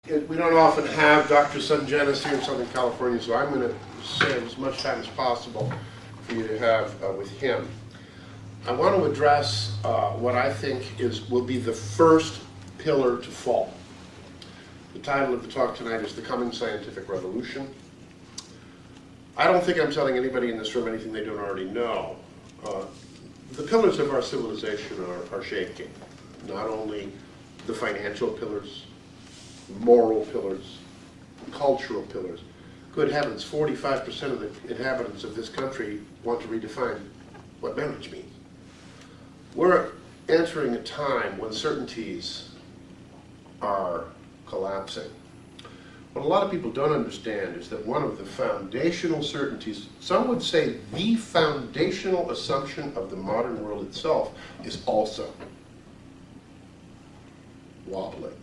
we don't often have Dr. Sungenis here in Southern California, so I'm going to save as much time as possible for you to have with him. I want to address what I think will be the first pillar to fall. The title of the talk tonight is The Coming Scientific Revolution. I don't think I'm telling anybody in this room anything they don't already know. The pillars of our civilization are shaking. Not only the financial pillars, moral pillars, cultural pillars. Good heavens, 45% of the inhabitants of this country want to redefine what marriage means. We're entering a time when certainties are collapsing. What a lot of people don't understand is that one of the foundational certainties, some would say the foundational assumption of the modern world itself, is also wobbling.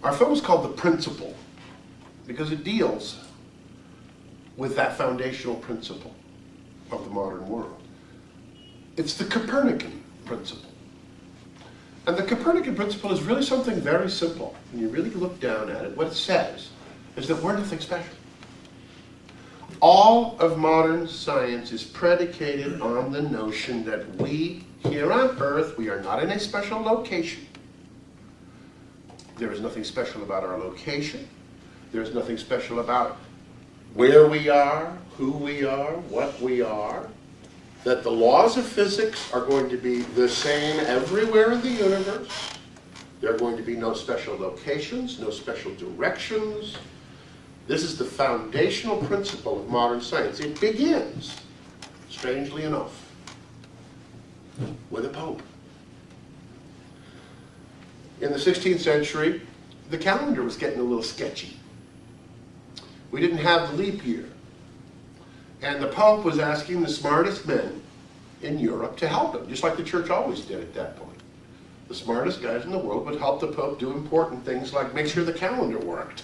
Our film is called The Principle because it deals with that foundational principle of the modern world. It's the Copernican principle. And the Copernican principle is really something very simple. When you really look down at it, what it says is that we're nothing special. All of modern science is predicated on the notion that we, here on Earth, we are not in a special location. There is nothing special about our location. There is nothing special about where we are, who we are, what we are. That the laws of physics are going to be the same everywhere in the universe. There are going to be no special locations, no special directions. This is the foundational principle of modern science. It begins, strangely enough, with a pope. In the 16th century, the calendar was getting a little sketchy. We didn't have the leap year. And the Pope was asking the smartest men in Europe to help him, just like the church always did at that point. The smartest guys in the world would help the Pope do important things like make sure the calendar worked.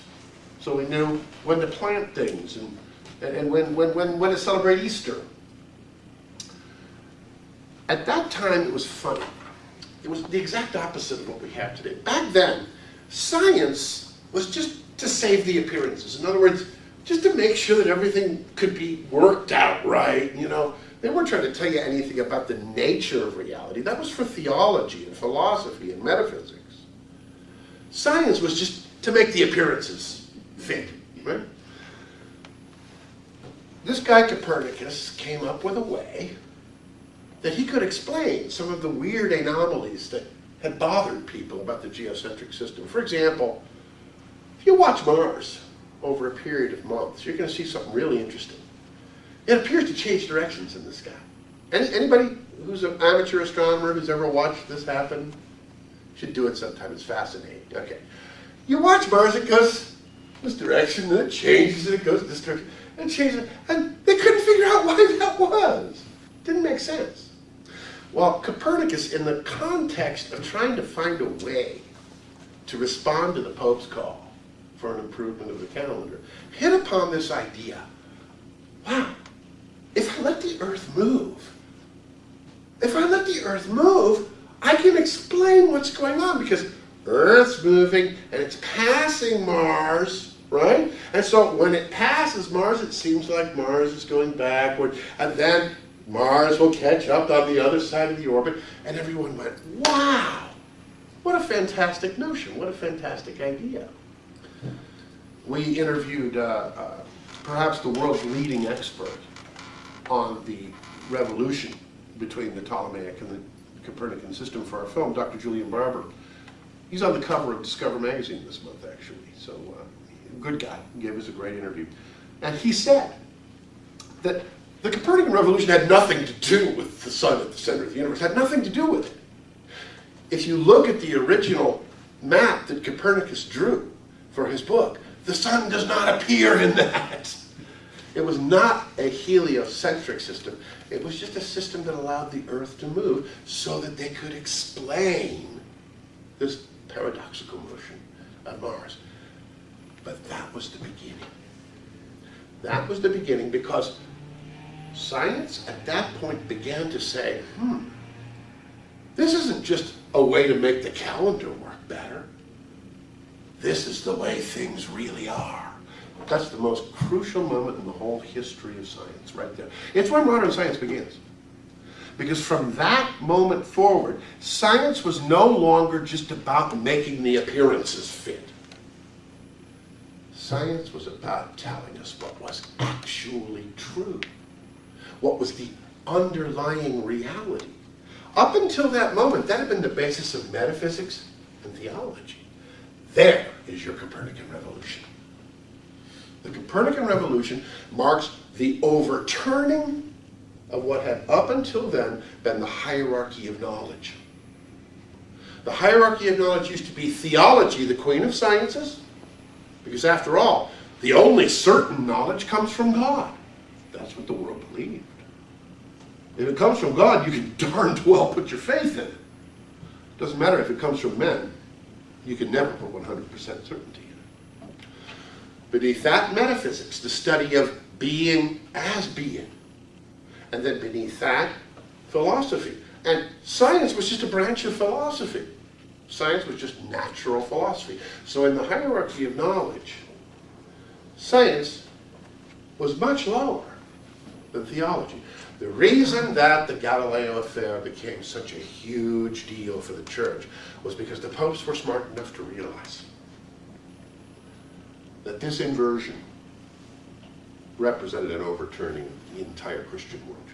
So we knew when to plant things and when to celebrate Easter. At that time, it was funny. It was the exact opposite of what we have today. Back then, science was just to save the appearances. In other words, just to make sure that everything could be worked out right, you know. They weren't trying to tell you anything about the nature of reality. That was for theology and philosophy and metaphysics. Science was just to make the appearances fit, right? This guy Copernicus came up with a way that he could explain some of the weird anomalies that had bothered people about the geocentric system. For example, if you watch Mars over a period of months, you're going to see something really interesting. It appears to change directions in the sky. Anybody who's an amateur astronomer who's ever watched this happen should do it sometime. It's fascinating. Okay. You watch Mars, it goes this direction, then it changes, and it goes this direction, and it changes, and they couldn't figure out why that was. Didn't make sense. Well, Copernicus, in the context of trying to find a way to respond to the Pope's call for an improvement of the calendar, hit upon this idea. Wow, if I let the Earth move, I can explain what's going on because Earth's moving and it's passing Mars, right? And so when it passes Mars, it seems like Mars is going backward, and then Mars will catch up on the other side of the orbit, and everyone went, wow, what a fantastic notion, what a fantastic idea. We interviewed perhaps the world's leading expert on the revolution between the Ptolemaic and the Copernican system for our film, Dr. Julian Barber. He's on the cover of Discover magazine this month, actually. So, good guy, gave us a great interview. And he said that the Copernican revolution had nothing to do with the sun at the center of the universe, had nothing to do with it. If you look at the original map that Copernicus drew for his book, the sun does not appear in that. It was not a heliocentric system. It was just a system that allowed the Earth to move so that they could explain this paradoxical motion of Mars. But that was the beginning. That was the beginning because science at that point began to say, this isn't just a way to make the calendar work better. this is the way things really are. That's the most crucial moment in the whole history of science, right there. It's where modern science begins. Because from that moment forward, science was no longer just about making the appearances fit. Science was about telling us what was actually true, what was the underlying reality. Up until that moment, that had been the basis of metaphysics and theology. There is your Copernican revolution. The Copernican revolution marks the overturning of what had up until then been the hierarchy of knowledge. The hierarchy of knowledge used to be theology, the queen of sciences, because after all, the only certain knowledge comes from God. That's what the world believed. If it comes from God, you can darn well put your faith in it. Doesn't matter if it comes from men. You can never put 100% certainty in it. Beneath that, metaphysics, the study of being as being. And then beneath that, philosophy. And science was just a branch of philosophy. Science was just natural philosophy. So in the hierarchy of knowledge, science was much lower than theology. The reason that the Galileo affair became such a huge deal for the church was because the popes were smart enough to realize that this inversion represented an overturning of the entire Christian worldview.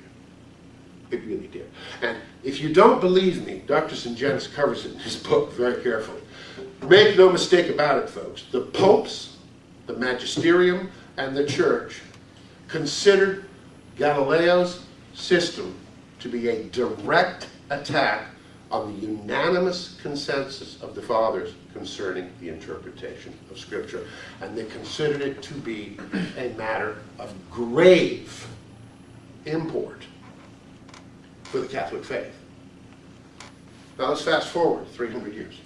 It really did. And if you don't believe me, Dr. Sungenis covers it in his book very carefully. Make no mistake about it, folks. The popes, the magisterium, and the church considered Galileo's system to be a direct attack on the unanimous consensus of the fathers concerning the interpretation of Scripture. And they considered it to be a matter of grave import for the Catholic faith. Now let's fast forward 300 years.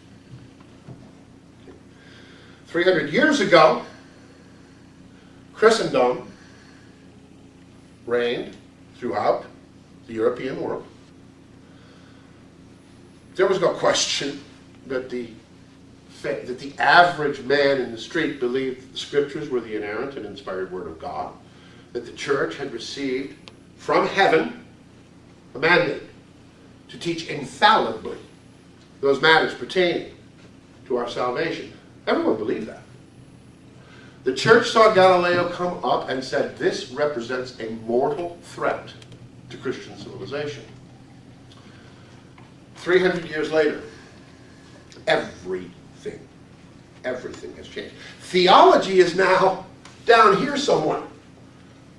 300 years ago, Christendom reigned throughout the European world. There was no question that the average man in the street believed that the Scriptures were the inerrant and inspired Word of God, that the Church had received from heaven a mandate to teach infallibly those matters pertaining to our salvation. Everyone believed that. The Church saw Galileo come up and said, this represents a mortal threat to Christian civilization. 300 years later, everything has changed. Theology is now down here somewhere.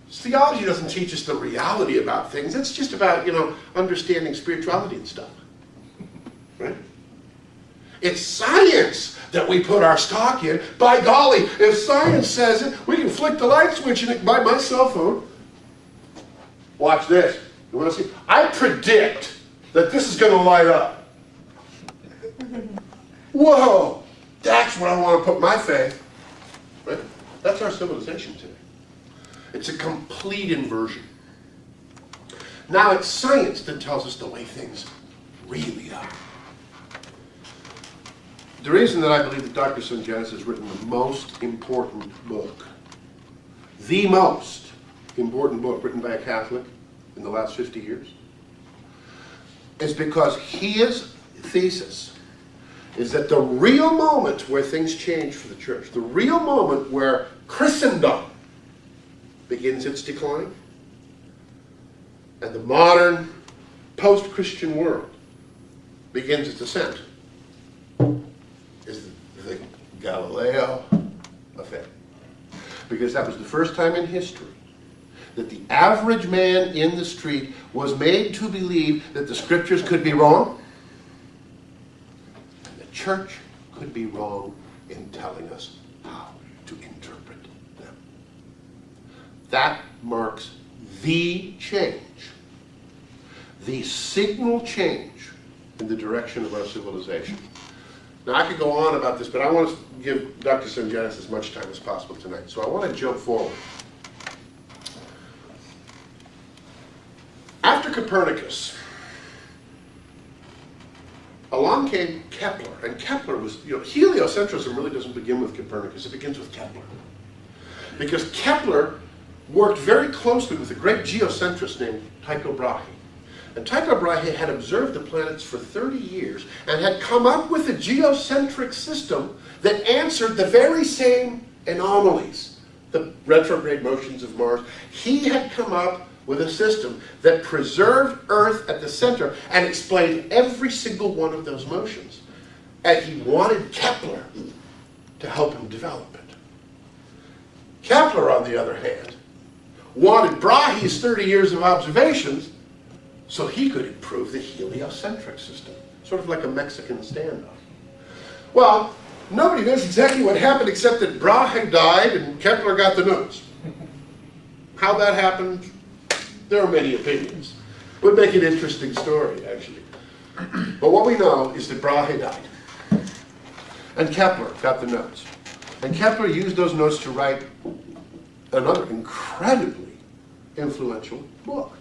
Theology doesn't teach us the reality about things. It's just about, understanding spirituality and stuff. Right? It's science that we put our stock in. By golly, if science says it, we can flick the light switch and it by my cell phone. Watch this. You want to see? I predict that this is going to light up. Whoa! That's where I want to put my faith. Right? That's our civilization today. It's a complete inversion. Now it's science that tells us the way things really are. The reason that I believe that Dr. Sungenis has written the most important book, the most important book written by a Catholic in the last 50 years, is because his thesis is that the real moment where things change for the church, the real moment where Christendom begins its decline, and the modern post-Christian world begins its ascent, is the Galileo affair. Because that was the first time in history that the average man in the street was made to believe that the Scriptures could be wrong, and the church could be wrong in telling us how to interpret them. That marks the change, the signal change in the direction of our civilization. Now, I could go on about this, but I want to give Dr. Sungenis as much time as possible tonight. So I want to jump forward. After Copernicus, a along came Kepler, and Kepler was, heliocentrism really doesn't begin with Copernicus, it begins with Kepler. Because Kepler worked very closely with a great geocentrist named Tycho Brahe. And Tycho Brahe had observed the planets for 30 years and had come up with a geocentric system that answered the very same anomalies, the retrograde motions of Mars. He had come up with a system that preserved Earth at the center and explained every single one of those motions. And he wanted Kepler to help him develop it. Kepler, on the other hand, wanted Brahe's 30 years of observations so he could improve the heliocentric system, sort of like a Mexican standoff. Well, nobody knows exactly what happened except that Brahe died and Kepler got the notes. How that happened, there are many opinions. It would make an interesting story, actually. But what we know is that Brahe died. And Kepler got the notes. And Kepler used those notes to write another incredibly influential book,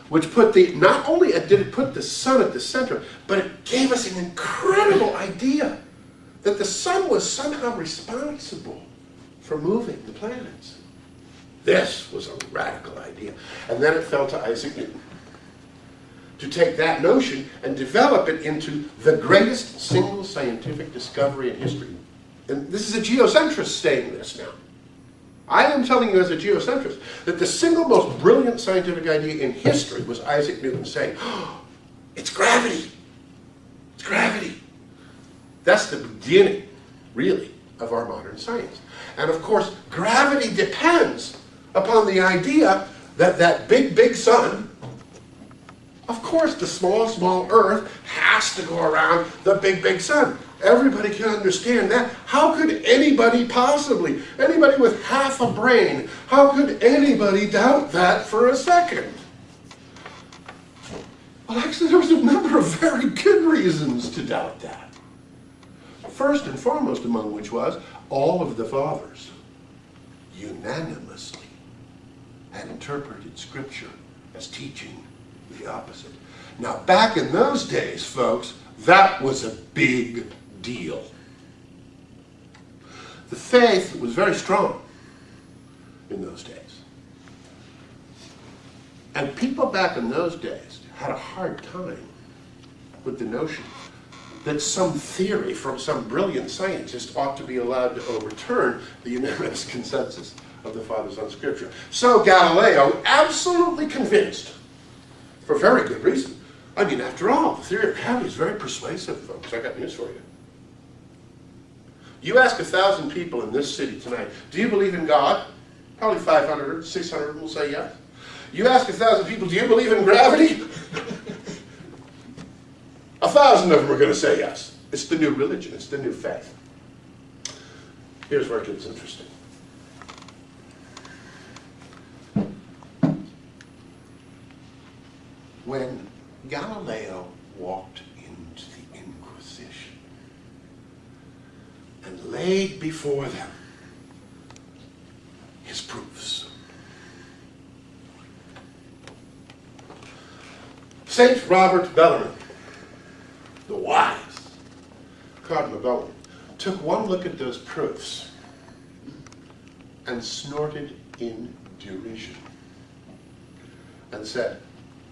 which put not only did it put the sun at the center, but it gave us an incredible idea that the sun was somehow responsible for moving the planets. This was a radical idea. And then it fell to Isaac Newton to take that notion and develop it into the greatest single scientific discovery in history. And this is a geocentrist saying this now. I am telling you as a geocentrist that the single most brilliant scientific idea in history was Isaac Newton saying, oh, it's gravity. It's gravity. That's the beginning, really, of our modern science. And of course, gravity depends upon the idea that that big, big sun, of course, the small, small Earth has to go around the big, big sun. Everybody can understand that. How could anybody possibly, anybody with half a brain, how could anybody doubt that for a second? Well, actually, there was a number of very good reasons to doubt that. First and foremost among which was, all of the fathers unanimously had interpreted Scripture as teaching the opposite. Now, back in those days, folks, that was a big deal. The faith was very strong in those days. And people back in those days had a hard time with the notion that some theory from some brilliant scientist ought to be allowed to overturn the unanimous consensus of the fathers on Scripture. So Galileo, absolutely convinced, for very good reason. I mean, after all, the theory of gravity is very persuasive, folks. I got news for you. You ask 1,000 people in this city tonight, do you believe in God? Probably 500 or 600 will say yes. You ask 1,000 people, do you believe in gravity? 1,000 of them are going to say yes. It's the new religion. It's the new faith. Here's where it gets interesting. When Galileo walked into the Inquisition and laid before them his proofs, Saint Robert Bellarmine, the wise Cardinal Bellarmine, took one look at those proofs and snorted in derision and said,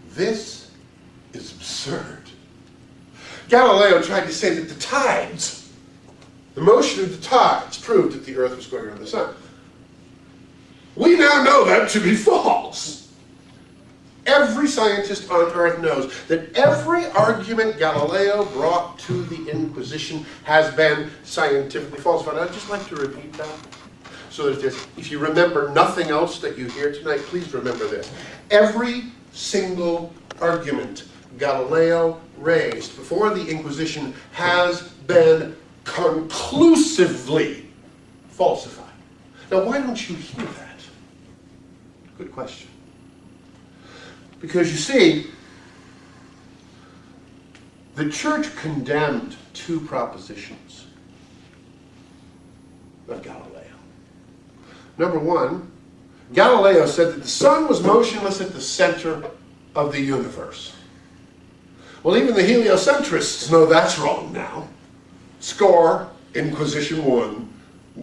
"This is absurd." Galileo tried to say that the tides, the motion of the tides, proved that the Earth was going around the sun. We now know that to be false. Every scientist on Earth knows that every argument Galileo brought to the Inquisition has been scientifically falsified. I'd just like to repeat that, so that if you remember nothing else that you hear tonight, please remember this. Every single argument Galileo raised before the Inquisition has been conclusively falsified. Now, why don't you hear that? Good question. Because you see, the church condemned two propositions of Galileo. Number one, Galileo said that the sun was motionless at the center of the universe. Well, even the heliocentrists know that's wrong now. Score, Inquisition 1,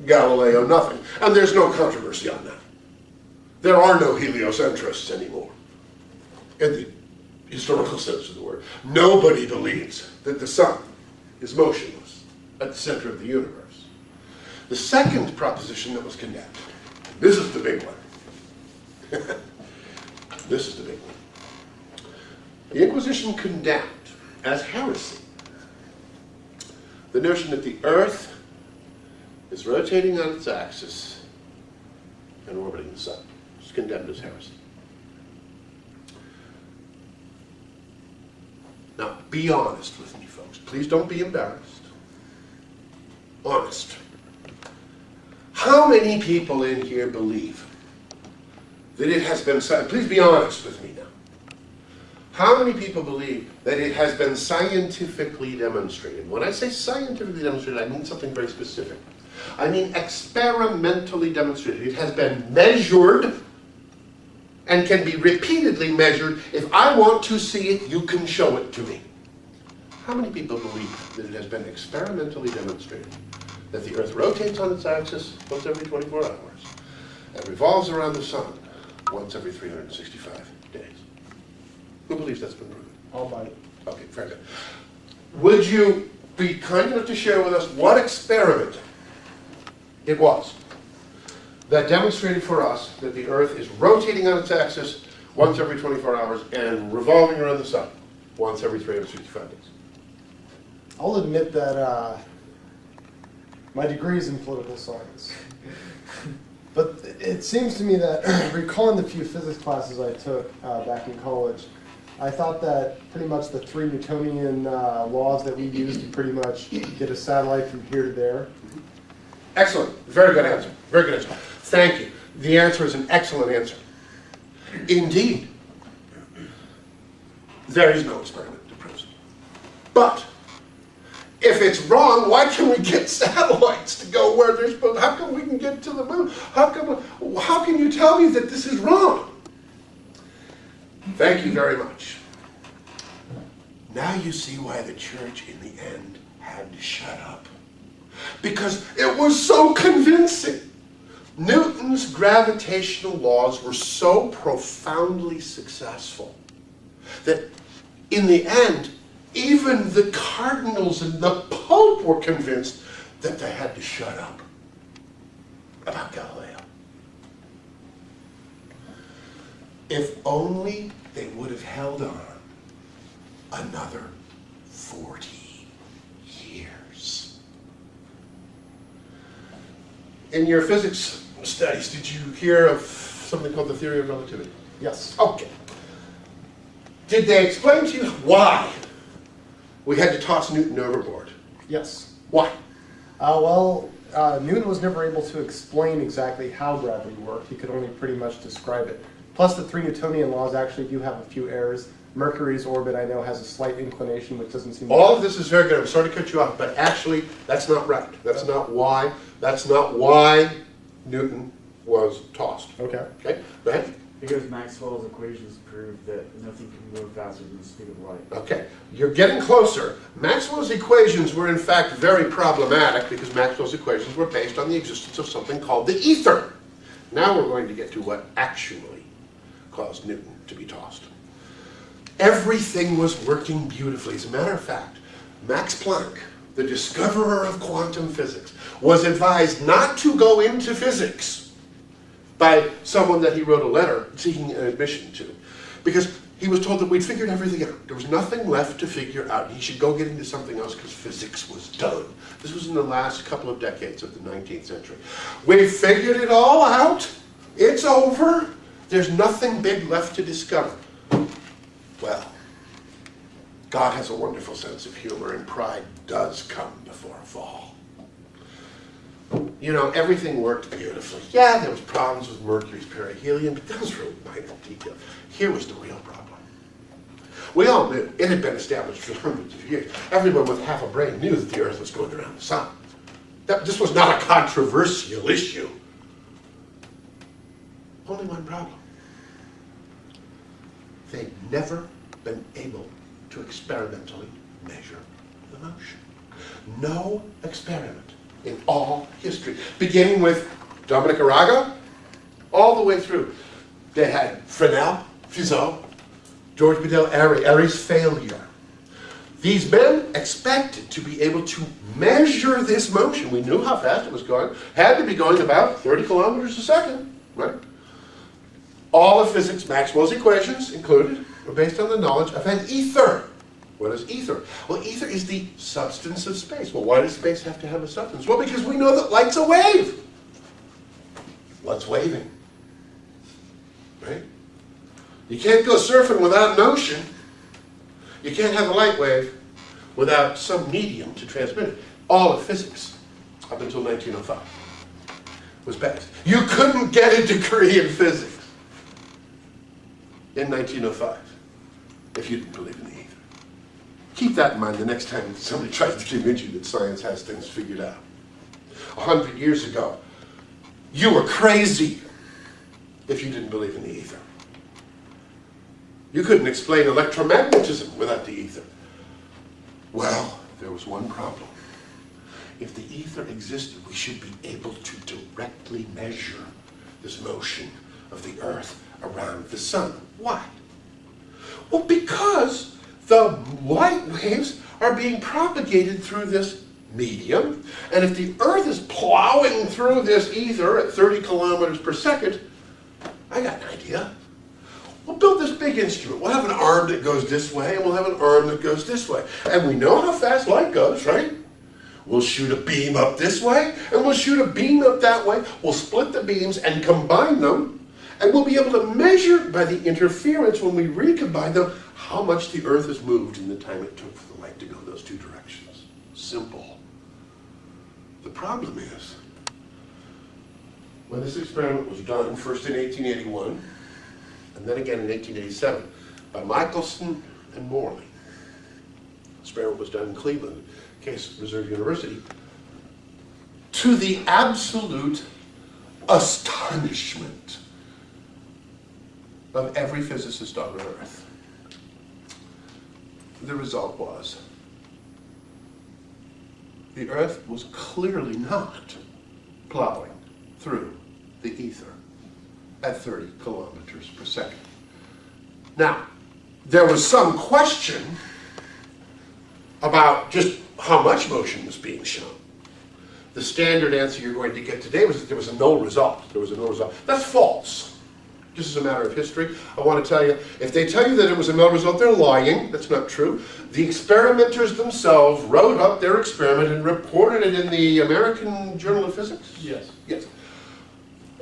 Galileo nothing. And there's no controversy on that. There are no heliocentrists anymore, in the historical sense of the word. Nobody believes that the sun is motionless at the center of the universe. The second proposition that was condemned, this is the big one. This is the big one. The Inquisition condemned as heresy the notion that the Earth is rotating on its axis and orbiting the sun. It's condemned as heresy. Now, be honest with me, folks. Please don't be embarrassed. Honest. How many people in here believe that it has been, please be honest with me now. How many people believe that it has been scientifically demonstrated? When I say scientifically demonstrated, I mean something very specific. I mean experimentally demonstrated. It has been measured and can be repeatedly measured. If I want to see it, you can show it to me. How many people believe that it has been experimentally demonstrated that the Earth rotates on its axis once every 24 hours and revolves around the sun once every 365 days? Who believes that's been proven? I'll buy it. Okay, very good. Would you be kind enough to share with us what experiment it was that demonstrated for us that the Earth is rotating on its axis once every 24 hours and revolving around the sun once every 365 days? I'll admit that my degree is in political science. But it seems to me that, recalling the few physics classes I took back in college, I thought that pretty much the three Newtonian laws that we use to pretty much get a satellite from here to there. Excellent. Very good answer. Very good answer. Thank you. The answer is an excellent answer. Indeed, there is no experiment to prove it. But if it's wrong, why can we get satellites to go where they're supposed? How come we can get to the moon? How can you tell me that this is wrong? Thank you very much. Now you see why the church in the end had to shut up. Because it was so convincing. Newton's gravitational laws were so profoundly successful that in the end, even the cardinals and the Pope were convinced that they had to shut up about Galileo. If only they would have held on another 40 years. In your physics studies, did you hear of something called the theory of relativity? Yes. Okay. Did they explain to you why we had to toss Newton overboard? Yes. Why? Newton was never able to explain exactly how gravity worked. He could only pretty much describe it. Plus, the three Newtonian laws actually do have a few errors. Mercury's orbit, I know, has a slight inclination, which doesn't seem... All of this is very good. I'm sorry to cut you off, but actually, that's not right. That's not why Newton was tossed. Okay. Okay, go ahead. Because Maxwell's equations prove that nothing can move faster than the speed of light. Okay, you're getting closer. Maxwell's equations were in fact very problematic because Maxwell's equations were based on the existence of something called the ether. Now we're going to get to what actually caused Newton to be tossed. Everything was working beautifully. As a matter of fact, Max Planck, the discoverer of quantum physics, was advised not to go into physics by someone that he wrote a letter seeking an admission to, because he was told that we'd figured everything out. There was nothing left to figure out. He should go get into something else because physics was done. This was in the last couple of decades of the 19th century. We figured it all out. It's over. There's nothing big left to discover. Well, God has a wonderful sense of humor, and pride does come before a fall. You know, everything worked beautifully. Yeah, there was problems with Mercury's perihelion, but those were minor details. Here was the real problem. We all knew it had been established for hundreds of years. Everyone with half a brain knew that the Earth was going around the sun. This was not a controversial issue. Only one problem. They'd never been able to experimentally measure the motion. No experiment in all history, beginning with Dominic Arago, all the way through. They had Fresnel, Fizeau, George Bedell, Airy's failure. These men expected to be able to measure this motion. We knew how fast it was going. Had to be going about 30 kilometers a second, right? All of physics, Maxwell's equations included, were based on the knowledge of an ether. What is ether? Well, ether is the substance of space. Well, why does space have to have a substance? Well, because we know that light's a wave. What's waving? Right? You can't go surfing without an ocean. You can't have a light wave without some medium to transmit it. All of physics, up until 1905, was based. You couldn't get a degree in physics in 1905 if you didn't believe in the ether. Keep that in mind the next time somebody tries to convince you that science has things figured out. 100 years ago, you were crazy if you didn't believe in the ether. You couldn't explain electromagnetism without the ether. Well, there was one problem. If the ether existed, we should be able to directly measure this motion of the Earth around the sun. Why? Well, because the light waves are being propagated through this medium, and if the Earth is plowing through this ether at 30 kilometers per second, I got an idea. We'll build this big instrument. We'll have an arm that goes this way, and we'll have an arm that goes this way. And we know how fast light goes, right? We'll shoot a beam up this way, and we'll shoot a beam up that way. We'll split the beams and combine them, and we'll be able to measure by the interference when we recombine them how much the Earth has moved in the time it took for the light to go those two directions. Simple. The problem is, when this experiment was done, first in 1881, and then again in 1887, by Michelson and Morley. The experiment was done in Cleveland, Case Reserve University, to the absolute astonishment of every physicist on Earth. The result was, the Earth was clearly not plowing through the ether at 30 kilometers per second. Now, there was some question about just how much motion was being shown. The standard answer you're going to get today was that there was a no result. There was a no result. That's false. Just as a matter of history, I want to tell you, if they tell you that it was a no result, they're lying. That's not true. The experimenters themselves wrote up their experiment and reported it in the American Journal of Physics? Yes. Yes.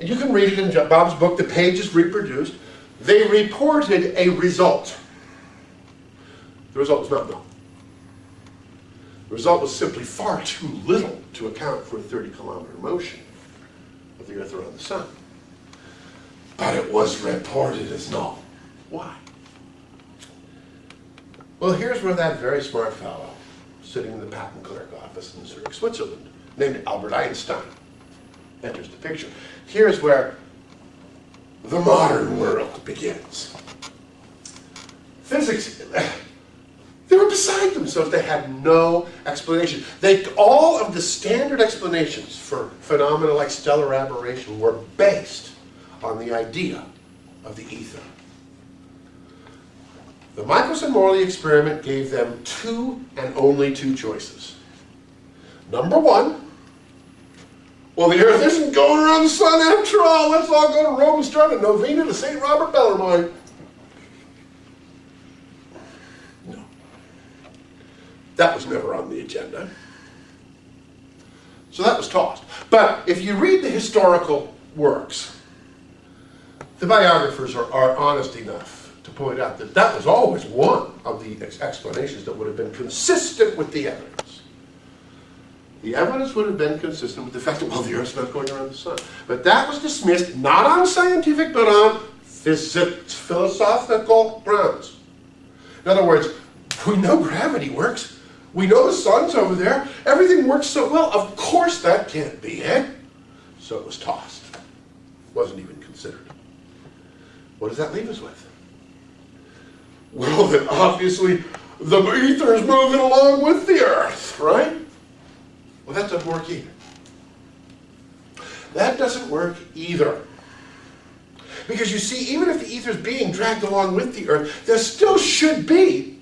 You can read it in Bob's book. The page is reproduced. They reported a result. The result was not no. The result was simply far too little to account for a 30-kilometer motion of the Earth around the sun. But it was reported as no. Why? Well, here's where that very smart fellow, sitting in the patent clerk office in Zurich, Switzerland, named Albert Einstein, enters the picture. Here's where the modern world begins. Physics, they were beside themselves. They had no explanation. All of the standard explanations for phenomena like stellar aberration were based on the idea of the ether. The Michelson-Morley experiment gave them two and only two choices. Number one, well, the Earth isn't going around the sun after all. Let's all go to Rome and start a novena to St. Robert Bellarmine. No. That was never on the agenda. So that was tossed. But if you read the historical works, the biographers are honest enough to point out that that was always one of the explanations that would have been consistent with the evidence. The evidence would have been consistent with the fact that, well, the Earth's not going around the sun. But that was dismissed not on scientific, but on philosophical grounds. In other words, we know gravity works. We know the sun's over there. Everything works so well. Of course that can't be it. So it was tossed. Wasn't even considered. What does that leave us with? Well, then obviously the ether is moving along with the earth, right? Well, that doesn't work either. That doesn't work either. Because you see, even if the ether is being dragged along with the earth, there still should be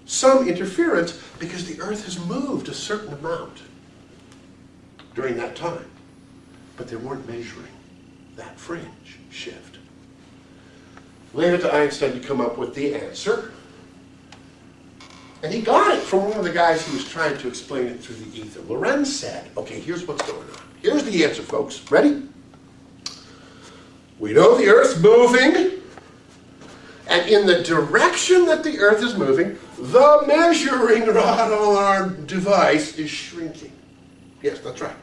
some interference because the earth has moved a certain amount during that time. But they weren't measuring that fringe shift. Leave it to Einstein to come up with the answer. And he got it from one of the guys who was trying to explain it through the ether. Lorenz said, okay, here's what's going on. Here's the answer, folks. Ready? We know the Earth's moving, and in the direction that the Earth is moving, the measuring rod on our device is shrinking. Yes, that's right.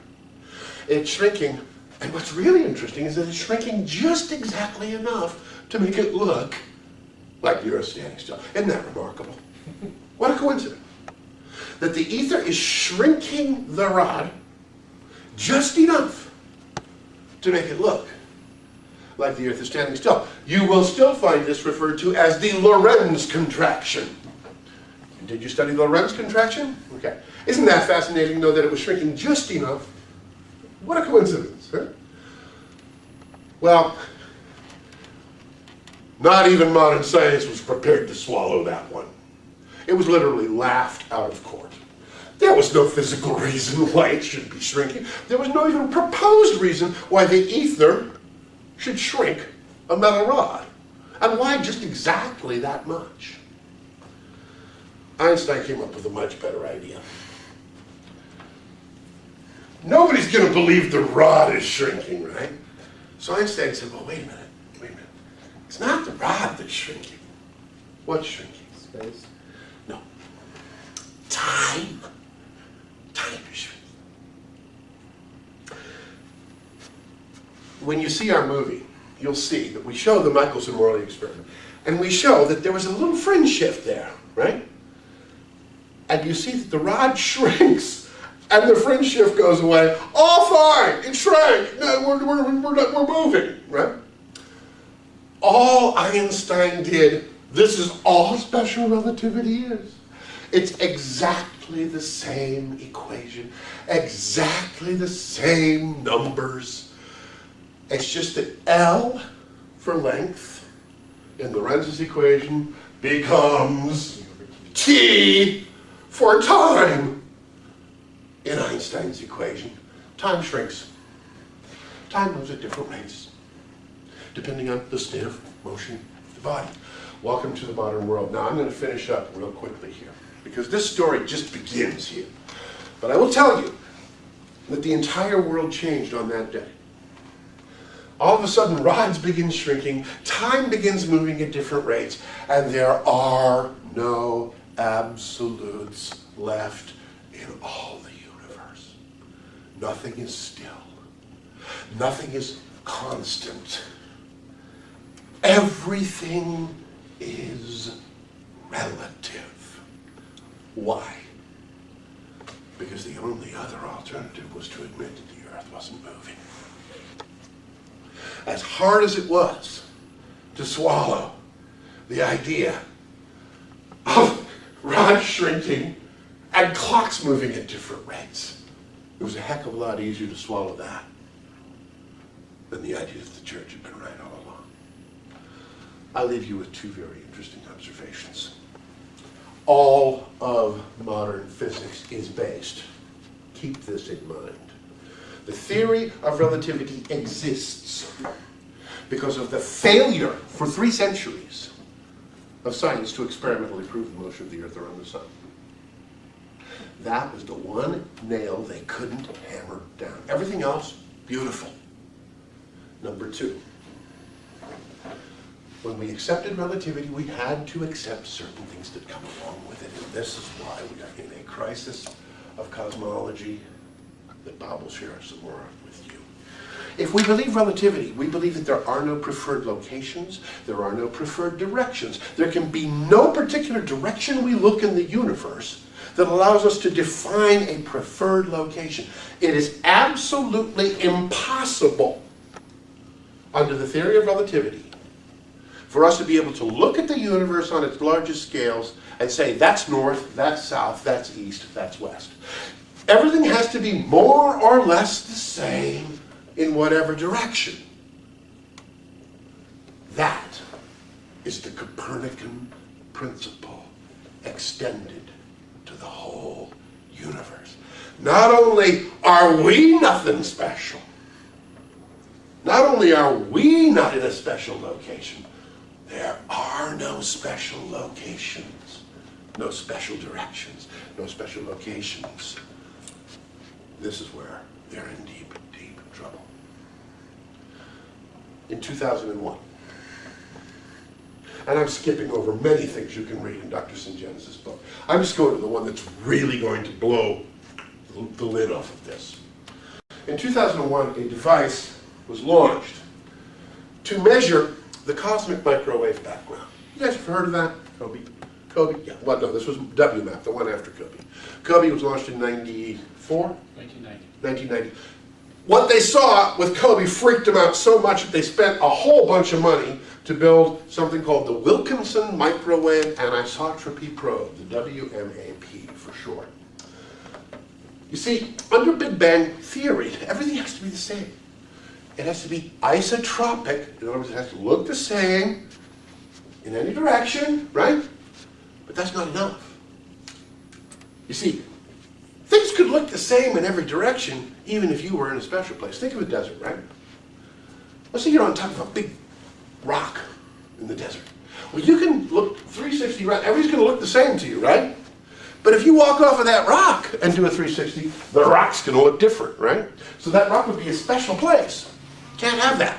It's shrinking, and what's really interesting is that it's shrinking just exactly enough to make it look like the Earth's standing still. Isn't that remarkable? What a coincidence. That the ether is shrinking the rod just enough to make it look like the Earth is standing still. You will still find this referred to as the Lorentz contraction. Did you study the Lorentz contraction? Okay. Isn't that fascinating, though, that it was shrinking just enough? What a coincidence, huh? Well, not even modern science was prepared to swallow that one. It was literally laughed out of court. There was no physical reason why it should be shrinking. There was no even proposed reason why the ether should shrink a metal rod. And why just exactly that much? Einstein came up with a much better idea. Nobody's going to believe the rod is shrinking, right? So Einstein said, well, wait a minute. It's not the rod that's shrinking. What's shrinking? Space. No. Time. Time is shrinking. When you see our movie, you'll see that we show the Michelson-Morley experiment. And we show that there was a little fringe shift there, right? And you see that the rod shrinks and the fringe shift goes away. All fine, it shrank. No, we're moving, right? All Einstein did, this is all special relativity is. It's exactly the same equation, exactly the same numbers. It's just that L for length in Lorentz's equation becomes T for time. In Einstein's equation, time shrinks. Time moves at different rates, depending on the state of motion of the body. Welcome to the modern world. Now I'm going to finish up real quickly here, because this story just begins here. But I will tell you that the entire world changed on that day. All of a sudden, rods begin shrinking, time begins moving at different rates, and there are no absolutes left in all the universe. Nothing is still. Nothing is constant. Everything is relative. Why? Because the only other alternative was to admit that the Earth wasn't moving. As hard as it was to swallow the idea of rods shrinking and clocks moving at different rates, it was a heck of a lot easier to swallow that than the idea that the church had been right all along. I leave you with two very interesting observations. All of modern physics is based, keep this in mind, the theory of relativity exists because of the failure for 3 centuries of science to experimentally prove the motion of the Earth around the sun. That was the one nail they couldn't hammer down. Everything else, beautiful. Number 2, when we accepted relativity, we had to accept certain things that come along with it. And this is why we are in a crisis of cosmology that Bob will share some more with you. If we believe relativity, we believe that there are no preferred locations, there are no preferred directions. There can be no particular direction we look in the universe that allows us to define a preferred location. It is absolutely impossible under the theory of relativity for us to be able to look at the universe on its largest scales and say, that's north, that's south, that's east, that's west. Everything has to be more or less the same in whatever direction. That is the Copernican principle extended to the whole universe. Not only are we nothing special, not only are we not in a special location, there are no special locations, no special directions, no special locations. This is where they're in deep, deep trouble. In 2001, and I'm skipping over many things you can read in Dr. Syngenes' book. I'm just going to the one that's really going to blow the lid off of this. In 2001, a device was launched to measure the cosmic microwave background. You guys have heard of that? COBE? Yeah. Well, no, this was WMAP, the one after COBE. COBE was launched in 94? 1990. What they saw with COBE freaked them out so much that they spent a whole bunch of money to build something called the Wilkinson Microwave Anisotropy Probe, the WMAP for short. You see, under Big Bang theory, everything has to be the same. It has to be isotropic. In other words, it has to look the same in any direction, right? But that's not enough. You see, things could look the same in every direction, even if you were in a special place. Think of a desert, right? Let's say you're on top of a big rock in the desert. Well, you can look 360 right. Everything's going to look the same to you, right? But if you walk off of that rock and do a 360, the rock's going to look different, right? So that rock would be a special place. Can't have that.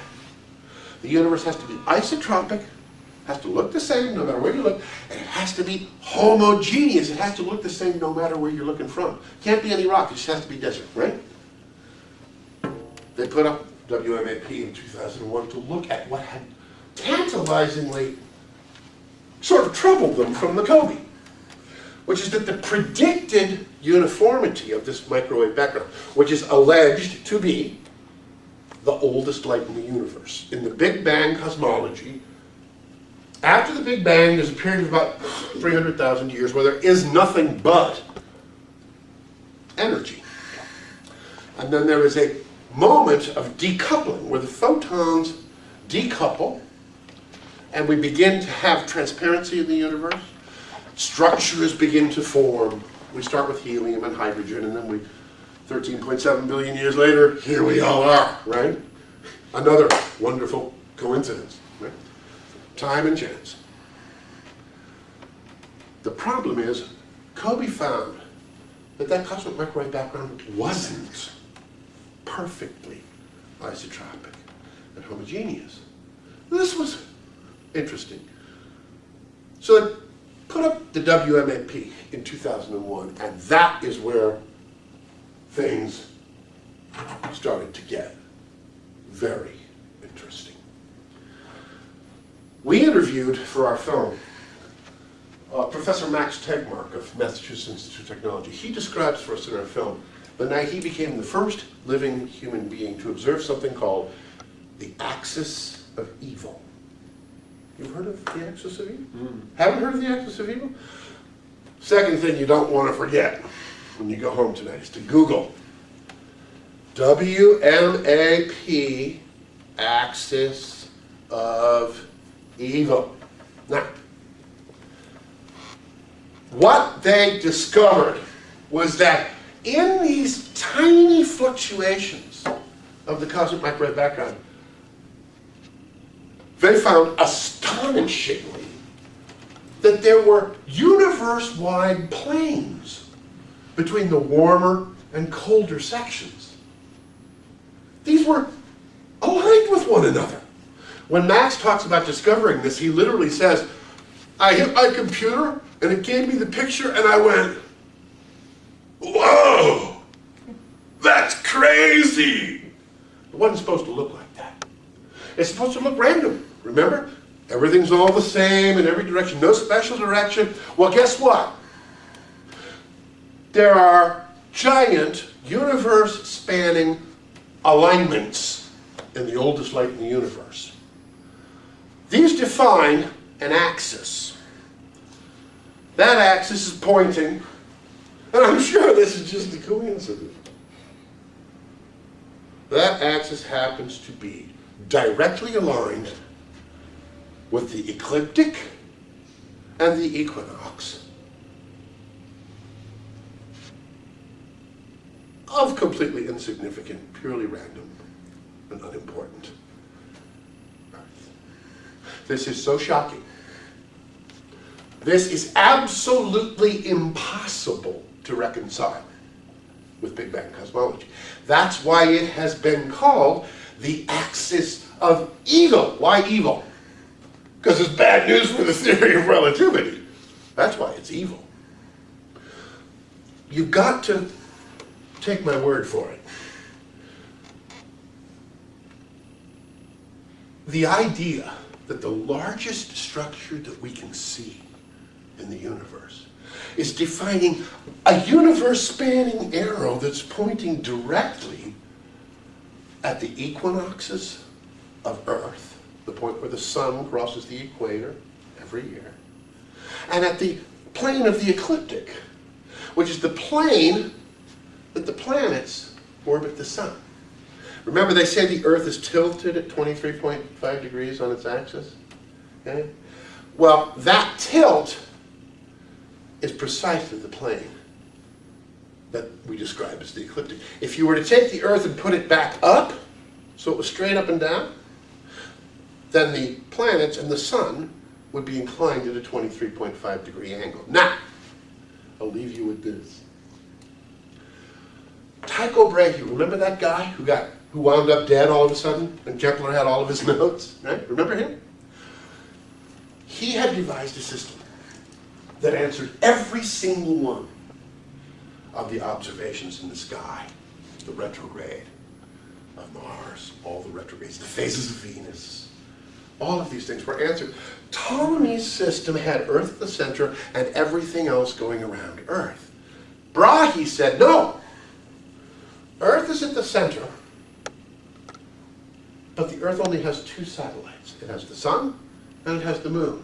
The universe has to be isotropic, has to look the same no matter where you look, and it has to be homogeneous. It has to look the same no matter where you're looking from. Can't be any rock, it just has to be desert, right? They put up WMAP in 2001 to look at what had tantalizingly sort of troubled them from the COBE, which is that the predicted uniformity of this microwave background, which is alleged to be the oldest light in the universe. In the Big Bang cosmology, after the Big Bang, there's a period of about 300,000 years where there is nothing but energy. And then there is a moment of decoupling where the photons decouple and we begin to have transparency in the universe. Structures begin to form. We start with helium and hydrogen, and then 13.7 billion years later, here we all are, right? Another wonderful coincidence, right? Time and chance. The problem is, COBE found that cosmic microwave background wasn't perfectly isotropic and homogeneous. This was interesting. So they put up the WMAP in 2001, and that is where things started to get very interesting. We interviewed for our film Professor Max Tegmark of Massachusetts Institute of Technology. He describes for us in our film the night he became the first living human being to observe something called the axis of evil. You've heard of the axis of evil? Haven't heard of the axis of evil? Second thing you don't want to forget when you go home tonight is to Google WMAP axis of evil. Now, what they discovered was that in these tiny fluctuations of the cosmic microwave background, they found astonishingly that there were universe-wide planes between the warmer and colder sections. These were aligned with one another. When Max talks about discovering this, he literally says, I hit my computer and it gave me the picture and I went, whoa, that's crazy. It wasn't supposed to look like that. It's supposed to look random, remember? Everything's all the same in every direction, no special direction. Well, guess what? There are giant universe-spanning alignments in the oldest light in the universe. These define an axis. That axis is pointing, and I'm sure this is just a coincidence. That axis happens to be directly aligned with the ecliptic and the equinox of completely insignificant, purely random, and unimportant Earth. This is so shocking. This is absolutely impossible to reconcile with Big Bang cosmology. That's why it has been called the axis of evil. Why evil? Because it's bad news for the theory of relativity. That's why it's evil. You've got to take my word for it. The idea that the largest structure that we can see in the universe is defining a universe-spanning arrow that's pointing directly at the equinoxes of Earth, the point where the sun crosses the equator every year, and at the plane of the ecliptic, which is the plane that the planets orbit the sun. Remember, they say the Earth is tilted at 23.5 degrees on its axis? Okay? Well, that tilt is precisely the plane that we describe as the ecliptic. If you were to take the Earth and put it back up, so it was straight up and down, then the planets and the sun would be inclined at a 23.5 degree angle. Now, I'll leave you with this. Tycho Brahe, remember that guy who wound up dead all of a sudden, and Kepler had all of his notes, right? Remember him? He had devised a system that answered every single one of the observations in the sky, the retrograde of Mars, all the retrogrades, the phases of Venus, all of these things were answered. Ptolemy's system had Earth at the center and everything else going around Earth. Brahe said, no, Earth is at the center, but the Earth only has two satellites. It has the sun and it has the moon.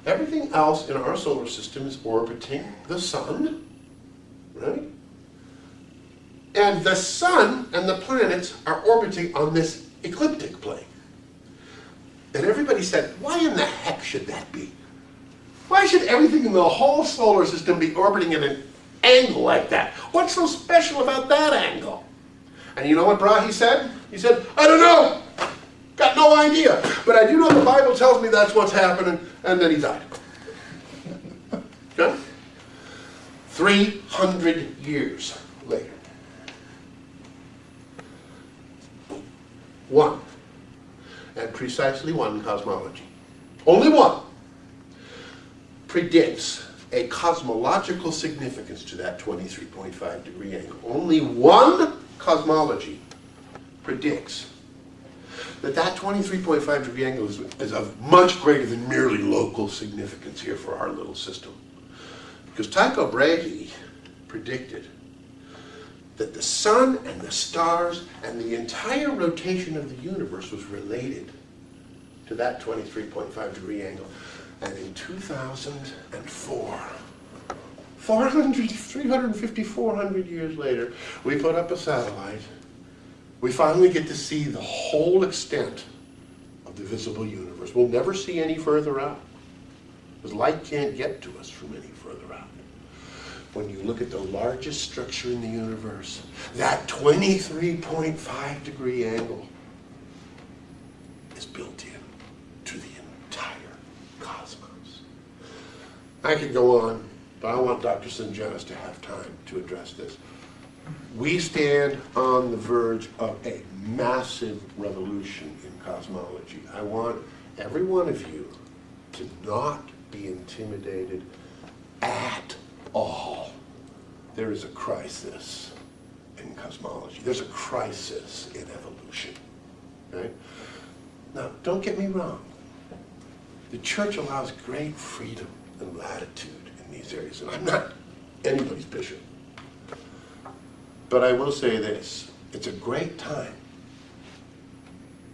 Everything else in our solar system is orbiting the sun, right? And the sun and the planets are orbiting on this ecliptic plane. And everybody said, why in the heck should that be? Why should everything in the whole solar system be orbiting at an angle like that? What's so special about that angle? And you know what Brahe said? He said, I don't know. Got no idea. But I do know the Bible tells me that's what's happening. And then he died. Okay? 300 years later. One. And precisely one cosmology. Only one predicts a cosmological significance to that 23.5 degree angle. Only one cosmology predicts that that 23.5 degree angle is of much greater than merely local significance here for our little system. Because Tycho Brahe predicted that the sun and the stars and the entire rotation of the universe was related to that 23.5 degree angle. And in 2004, 350, 400 years later, we put up a satellite. We finally get to see the whole extent of the visible universe. We'll never see any further out, because light can't get to us from any further out. When you look at the largest structure in the universe, that 23.5 degree angle is built in to the entire cosmos. I could go on, but I want Dr. Singenis to have time to address this. We stand on the verge of a massive revolution in cosmology. I want every one of you to not be intimidated at all. There is a crisis in cosmology. There's a crisis in evolution. Right? Now, don't get me wrong. The church allows great freedom and latitude in these areas, and I'm not anybody's bishop. But I will say this, it's a great time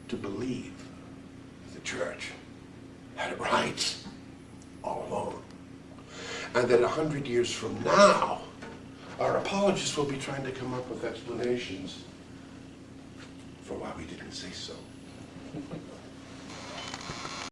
to believe the church had it right all along. And that 100 years from now, our apologists will be trying to come up with explanations for why we didn't say so.